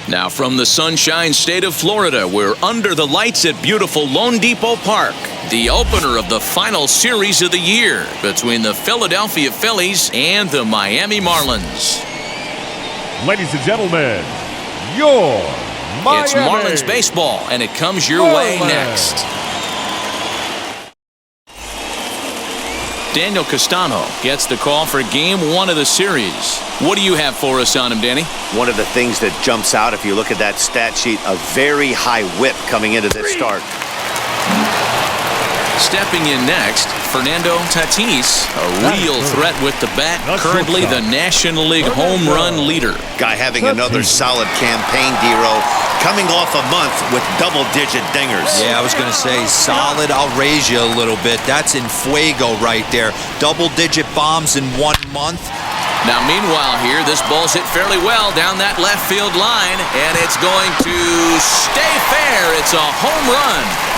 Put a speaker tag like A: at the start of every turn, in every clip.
A: Now from the sunshine state of Florida, we're under the lights at beautiful Lone Depot Park. The opener of the final series of the year between the Philadelphia Phillies and the Miami Marlins.
B: Ladies and gentlemen, your Miami.
A: It's Marlins baseball, and it comes your way next. Daniel Castano gets the call for Game 1 of the series. What do you have for us on him, Danny?
C: One of the things that jumps out if you look at that stat sheet, a very high whip coming into this start.
A: Stepping in next, Fernando Tatis, a real threat with the bat, currently the National League home run leader.
C: Guy having another solid campaign, Dero, coming off a month with double-digit dingers.
D: Yeah, I was going to say solid. I'll raise you a little bit. That's in fuego right there. Double-digit bombs in 1 month.
A: Now, meanwhile here, this ball's hit fairly well down that left field line, and it's going to stay fair. It's a home run.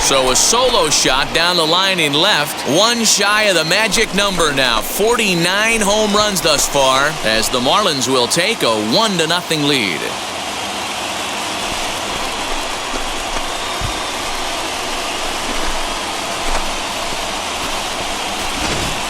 A: So a solo shot down the line in left, one shy of the magic number now. 49 home runs thus far, as the Marlins will take a 1-0 lead.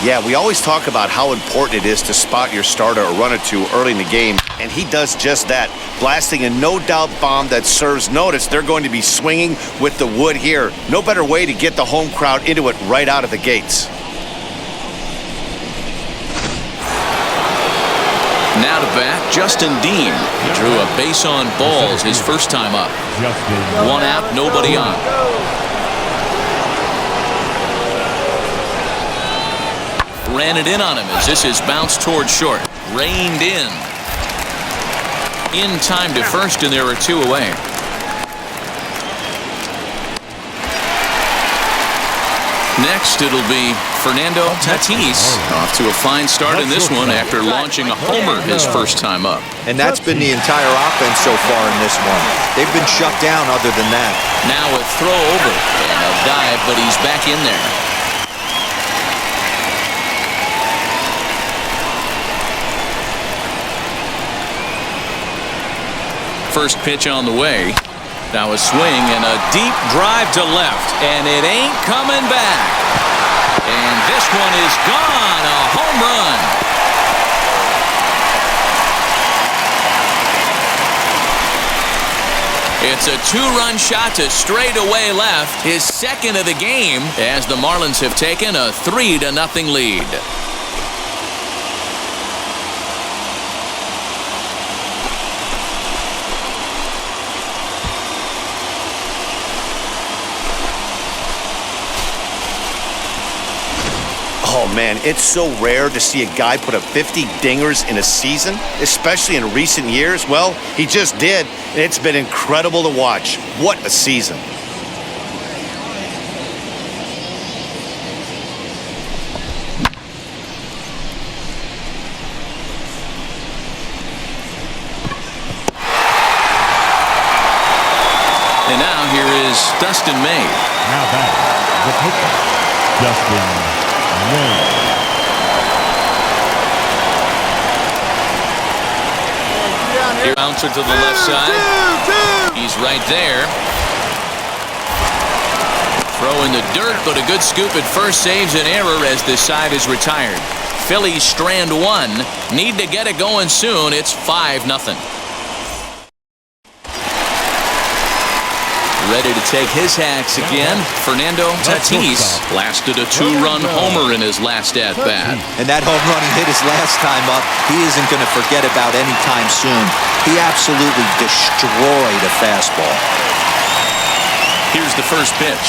C: Yeah, we always talk about how important it is to spot your starter or run it to early in the game, and he does just that, blasting a no-doubt bomb that serves notice. They're going to be swinging with the wood here. No better way to get the home crowd into it right out of the gates.
A: Now to bat, Justin Dean. He drew a base on balls his first time up. 1 out, nobody on. Ran it in on him as this is bounced toward short. Reined in. In time to first, and there are 2 away. Next, it'll be Fernando Tatis, off to a fine start in this one after launching a homer his first time up.
D: And that's been the entire offense so far in this one. They've been shut down other than that.
A: Now a throw over and a dive, but he's back in there. First pitch on the way. Now a swing and a deep drive to left, and it ain't coming back. And this one is gone, a home run. It's a 2-run shot to straightaway left, his second of the game, as the Marlins have taken a 3-0 lead.
C: Oh, man, it's so rare to see a guy put up 50 dingers in a season, especially in recent years. Well, he just did, and it's been incredible to watch. What a season.
A: And now here is Dustin May.
B: Now back, the pitcher, Dustin May.
A: Here, bouncer to the left side. He's right there. Throw in the dirt, but a good scoop at first saves an error as this side is retired. Phillies strand 1. Need to get it going soon. It's 5-0. Ready to take his hacks again, Fernando Tatis blasted a 2-run homer in his last at-bat.
D: And that home run he hit his last time up, he isn't going to forget about any time soon. He absolutely destroyed a fastball.
A: Here's the first pitch.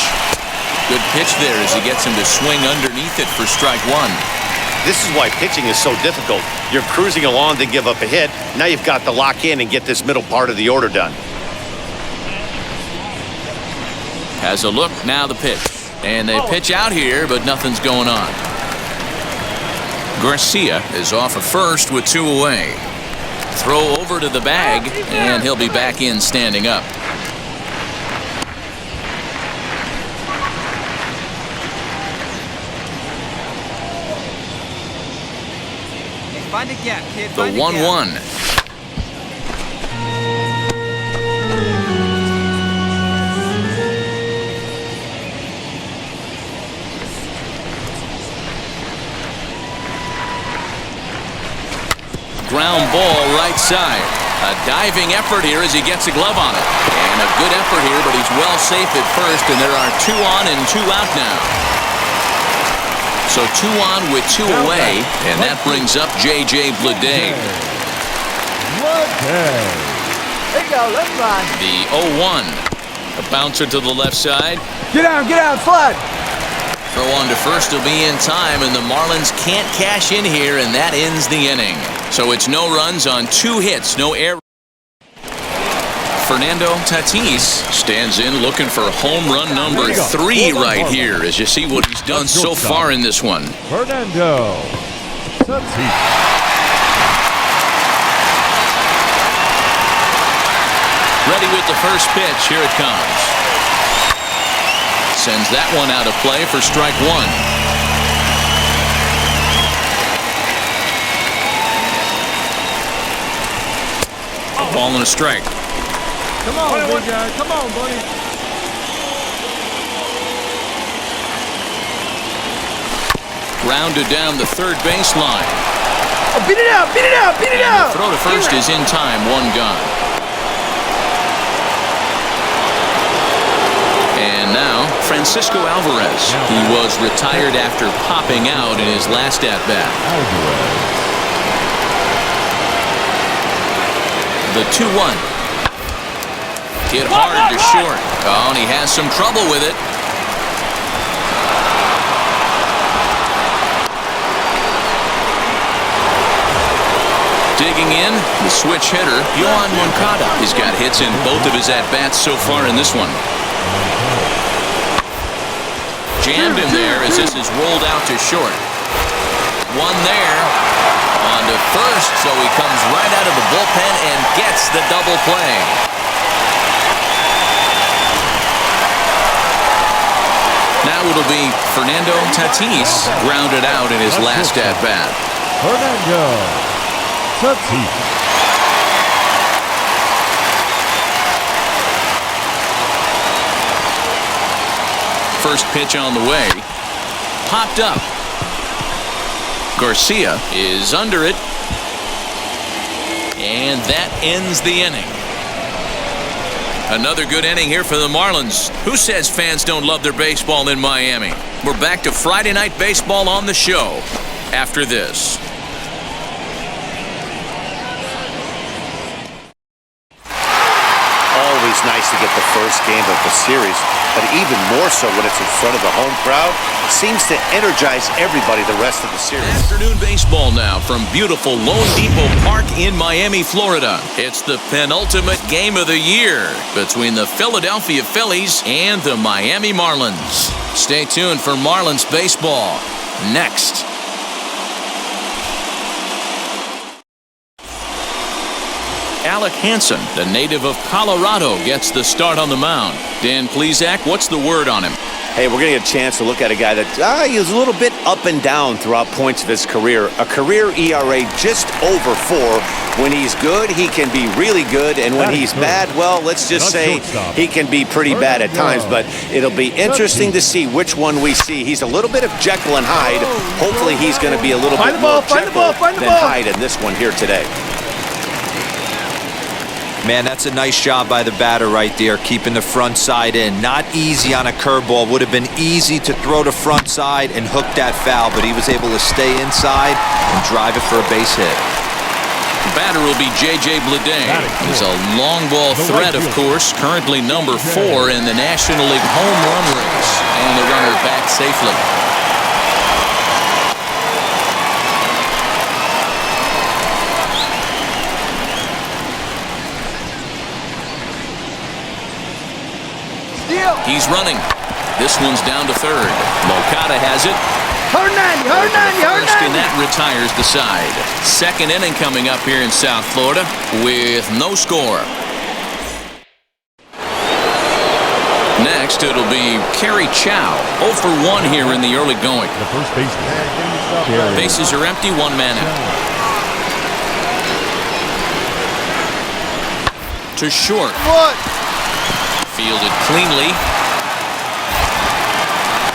A: Good pitch there as he gets him to swing underneath it for strike 1.
C: This is why pitching is so difficult. You're cruising along to give up a hit. Now you've got to lock in and get this middle part of the order done.
A: Has a look, now the pitch. And they pitch out here, but nothing's going on. Garcia is off at first with 2 away. Throw over to the bag, and he'll be back in standing up.
E: Find a gap, kid.
A: The 1-1. Ground ball right side. A diving effort here as he gets a glove on it. And a good effort here, but he's well safe at first, and there are 2 on and 2 out now. So 2 on with 2 away, and that brings up J.J. Bleday.
E: There you go, let's run.
A: The 0-1. A bouncer to the left side.
E: Get out, flood.
A: Throw on to first will be in time, and the Marlins can't cash in here, and that ends the inning. So it's no runs on 2 hits, no errors. Fernando Tatis stands in looking for home run number 3 right here, as you see what he's done so far in this one.
B: Fernando Tatis.
A: Ready with the first pitch. Here it comes. Sends that one out of play for strike 1. Ball and a strike.
E: Come on, big guy. Come on, buddy.
A: Grounded down the third baseline.
E: Oh, beat it out, beat it out, beat it out.
A: The throw to first is in time, 1 gone. And now, Francisco Alvarez. He was retired after popping out in his last at-bat. The 2-1. Hit hard to short. Oh, and he has some trouble with it. Digging in, the switch hitter, Yohan Moncada. He's got hits in both of his at-bats so far in this one. Jammed him there as this is rolled out to short. 1 there. On to first, so he comes right out of the bullpen and gets the double play. Now it'll be Fernando Tatis grounded out in his last at-bat.
B: Fernando Tatis.
A: First pitch on the way. Popped up. Garcia is under it. And that ends the inning. Another good inning here for the Marlins. Who says fans don't love their baseball in Miami? We're back to Friday Night Baseball on the show after this.
C: Always nice to get the first game of the series, but even more so when it's in front of the home crowd. Seems to energize everybody the rest of the series.
A: Afternoon baseball now from beautiful Lone Depot Park in Miami, Florida. It's the penultimate game of the year between the Philadelphia Phillies and the Miami Marlins. Stay tuned for Marlins baseball next. Alec Hansen, the native of Colorado, gets the start on the mound. Dan Plesac, what's the word on him?
C: Hey, we're going to get a chance to look at a guy that he was a little bit up and down throughout points of his career. A career ERA just over 4. When he's good, he can be really good. And when he's bad, well, let's just say he can be pretty bad at times. But it'll be interesting to see which one we see. He's a little bit of Jekyll and Hyde. Hopefully he's going to be a little bit more Jekyll than Hyde in this one here today.
D: Man, that's a nice job by the batter right there, keeping the front side in. Not easy on a curveball. Would have been easy to throw the front side and hook that foul, but he was able to stay inside and drive it for a base hit.
A: The batter will be J.J. Bleday. He's a long ball threat, of course, currently number 4 in the National League home run race. And the runner back safely. He's running. This one's down to third. Moncada has it. First, and that retires the side. Second inning coming up here in South Florida with no score. Next, it'll be Kerry Chow. 0 for 1 here in the early going.
B: The first baseman.
A: Bases are empty, 1 man out. to short.
C: What?
A: Fielded cleanly.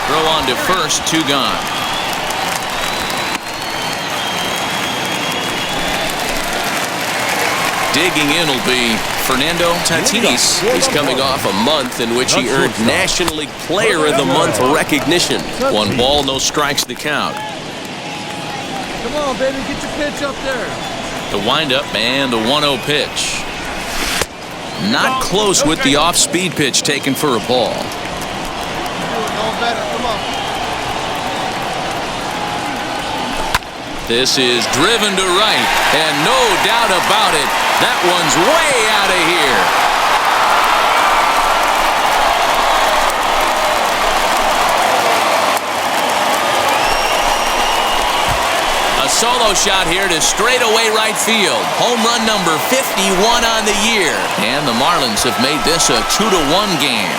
A: Throw on to first, 2 gone. Digging in will be Fernando Tatis. He's coming off a month in which he earned National League Player of the Month recognition. 1 ball, no strikes the count.
E: Come on, baby, get your pitch up there.
A: The windup and the 1-0 pitch. Not close with the off-speed pitch taken for a ball. This is driven to right, and no doubt about it, that one's way out of here. A solo shot here to straightaway right field. Home run number 51 on the year. And the Marlins have made this a 2-1 game.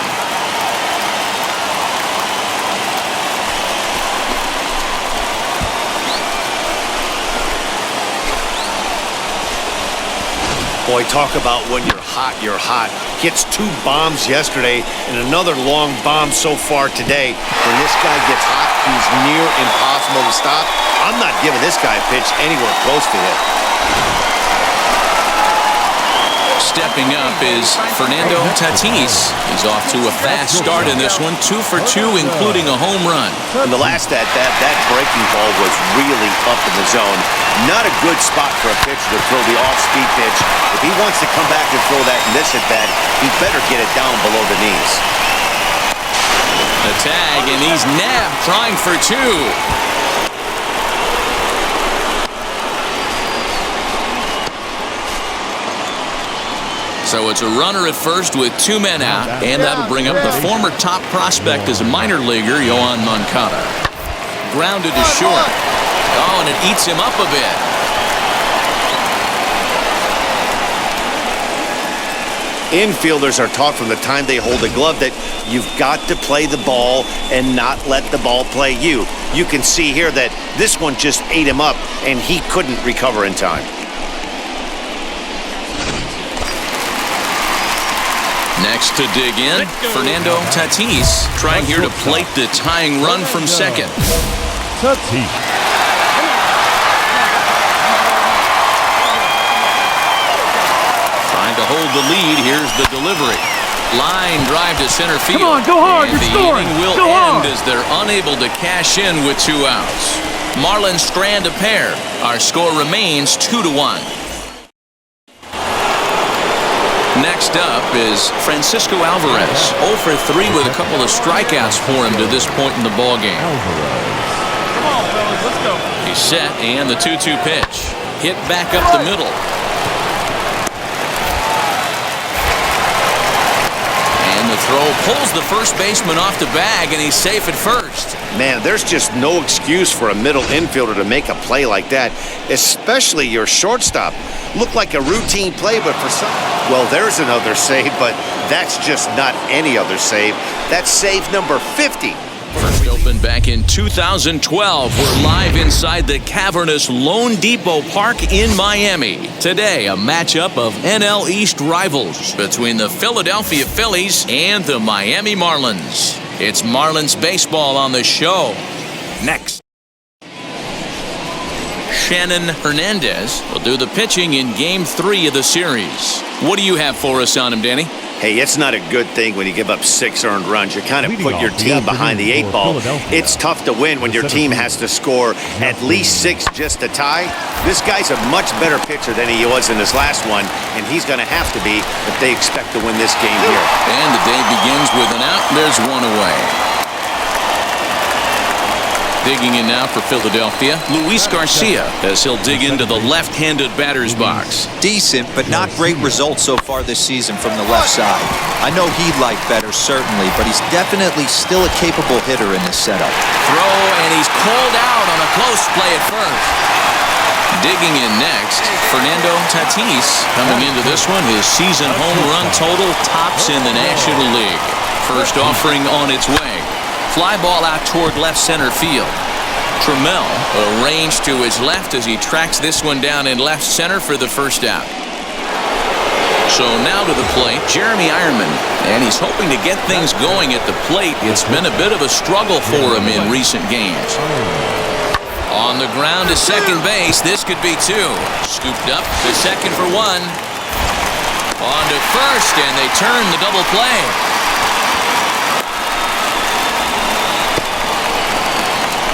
C: Boy, talk about when you're hot, you're hot. Hits 2 bombs yesterday and another long bomb so far today. When this guy gets hot, he's near impossible to stop. I'm not giving this guy a pitch anywhere close to hit.
A: Stepping up is Fernando Tatis. He's off to a fast start in this one, 2 for 2, including a home run.
C: In the last at-bat, that breaking ball was really up in the zone. Not a good spot for a pitcher to throw the off-speed pitch. If he wants to come back and throw that in this at-bat, he better get it down below the knees.
A: The tag, and he's nabbed, trying for 2. So it's a runner at first with 2 men out, and that'll bring up the former top prospect as a minor leaguer, Yohan Moncada. Grounded to short. Oh, and it eats him up a bit.
C: Infielders are taught from the time they hold a glove that you've got to play the ball and not let the ball play you. You can see here that this one just ate him up, and he couldn't recover in time.
A: Next to dig in, Fernando Tatis, trying here to plate the tying run from second.
B: Tatis.
A: Trying to hold the lead. Here's the delivery. Line drive to center field.
E: Come on, go hard,
A: and
E: you're
A: the
E: scoring.
A: inning will
E: Go
A: end
E: hard.
A: as they're unable to cash in with 2 outs. Marlins strand a pair. Our score remains 2-1. Next up is Francisco Alvarez, 0 for 3 with a couple of strikeouts for him to this point in the ballgame.
E: Come on, fellas, let's go.
A: He's set, and the 2-2 pitch. Hit back up the middle. And the throw pulls the first baseman off the bag, and he's safe at first.
C: Man, there's just no excuse for a middle infielder to make a play like that, especially your shortstop. Looked like a routine play, but for some... Well, there's another save, but that's just not any other save. That's save number 50.
A: First opened back in 2012. We're live inside the cavernous Lone Depot Park in Miami. Today, a matchup of NL East rivals between the Philadelphia Phillies and the Miami Marlins. It's Marlins baseball on the show. Next. Shannon Hernandez will do the pitching in Game 3 of the series. What do you have for us on him, Danny?
C: Hey, it's not a good thing when you give up 6 earned runs. You kind of put your team behind the 8 ball. It's tough to win when your team has to score at least 6 just to tie. This guy's a much better pitcher than he was in his last one, and he's going to have to be if they expect to win this game here.
A: And the day begins with an out. There's 1 away. Digging in now for Philadelphia, Luis Garcia, as he'll dig into the left-handed batter's box.
D: Decent, but not great results so far this season from the left side. I know he'd like better, certainly, but he's definitely still a capable hitter in this setup.
A: Throw, and he's called out on a close play at first. Digging in next, Fernando Tatis. Coming into this one, his season home run total tops in the National League. First offering on its way. Fly ball out toward left center field. Trammell arranged to his left as he tracks this one down in left center for the first out. So now to the plate, Jeremy Ironman. And he's hoping to get things going at the plate. It's been a bit of a struggle for him in recent games. On the ground to second base. This could be two. Scooped up to second for one. On to first, and they turn the double play.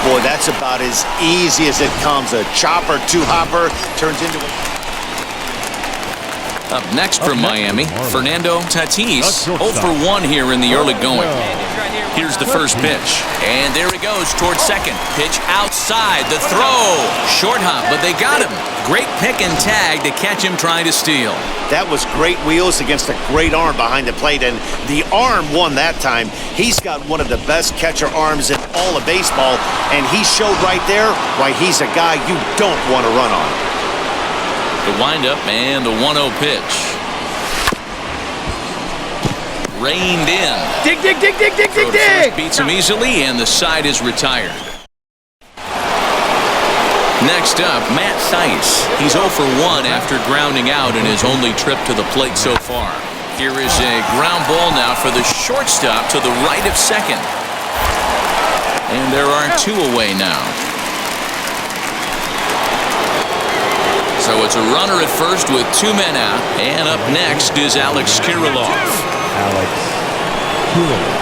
C: Boy, that's about as easy as it comes. A chopper, two-hopper turns into a...
A: Up next from Miami, Fernando Tatis, 0 for 1 here in the early going. Here's the first pitch, and there he goes towards second. Pitch outside, the throw. Short hop, but they got him. Great pick and tag to catch him trying to steal.
C: That was great wheels against a great arm behind the plate, and the arm won that time. He's got one of the best catcher arms in all of baseball, and he showed right there why he's a guy you don't want to run on.
A: The windup and the 1-0 pitch. Reined in.
E: Dig, dig, dig, dig, dig, dig, dig.
A: Beats him easily, and the side is retired. Next up, Matt Thaiss. He's 0 for 1 after grounding out in his only trip to the plate so far. Here is a ground ball now for the shortstop to the right of second. And there are 2 away now. So it's a runner at first with 2 men out. And up next is Alex Kirilloff.
B: Alex Kirilloff.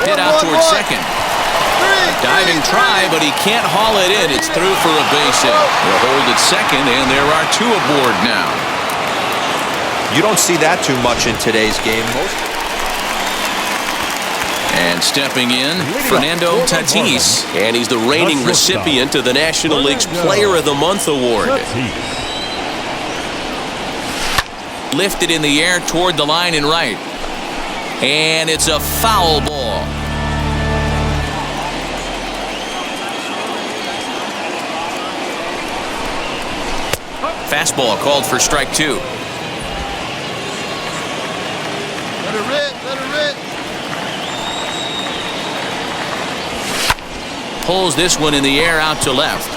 A: Hit out towards second. Diving try, but he can't haul it in. It's through for a base hit. They'll hold at second, and there are 2 aboard now.
D: You don't see that too much in today's game.
A: And stepping in, Fernando Tatis. And he's the reigning recipient of the National League's Player of the Month award. Lifted in the air toward the line and right. And it's a foul ball. Fastball called for strike 2.
E: Let it rip, let it rip.
A: Pulls this one in the air out to left.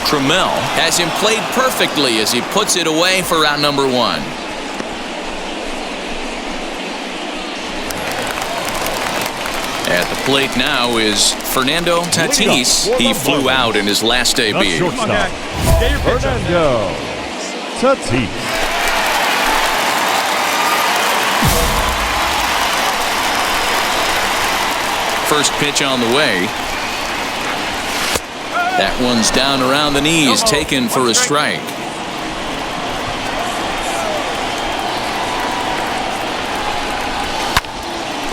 A: Trammell has him played perfectly as he puts it away for out number 1. At the plate now is Fernando Tatis. He flew out in his last debut.
B: Shortstop, Fernando Tatis.
A: First pitch on the way. That one's down around the knees, taken for a strike.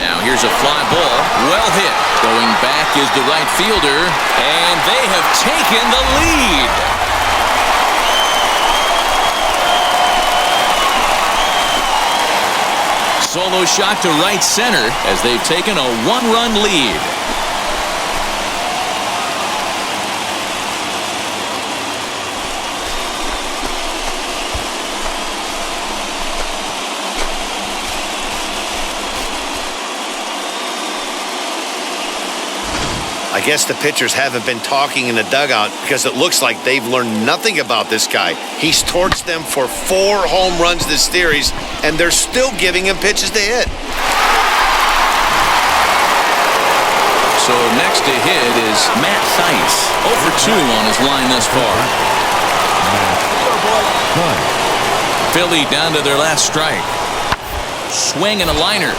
A: Now here's a fly ball, well hit. Going back is the right fielder, and they have taken the lead. Solo shot to right center as they've taken a 1-run lead.
C: I guess the pitchers haven't been talking in the dugout because it looks like they've learned nothing about this guy. He's torched them for 4 home runs this series, and they're still giving him pitches to hit.
A: So next to hit is Matt Thaiss. 0 for 2 on his line thus far. Philly down to their last strike. Swing and a liner.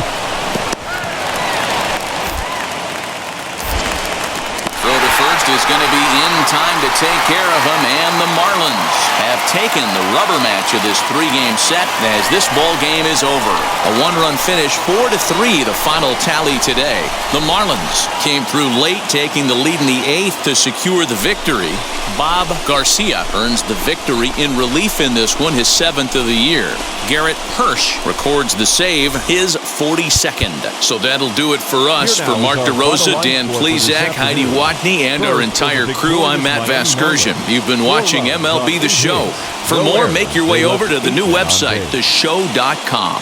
A: First is going to be in time to take care of him, and the Marlins have taken the rubber match of this 3-game set as this ball game is over. A 1-run finish, 4-3, the final tally today. The Marlins came through late, taking the lead in the 8th to secure the victory. Bob Garcia earns the victory in relief in this one, his 7th of the year. Garrett Hirsch records the save, his 42nd. So that'll do it for us. For Mark DeRosa, Dan Plezak, Heidi Watney, and our entire crew, I'm Matt Vasgersian. You've been watching MLB The Show. For more, make your way over to the new website, theshow.com.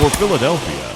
B: For Philadelphia,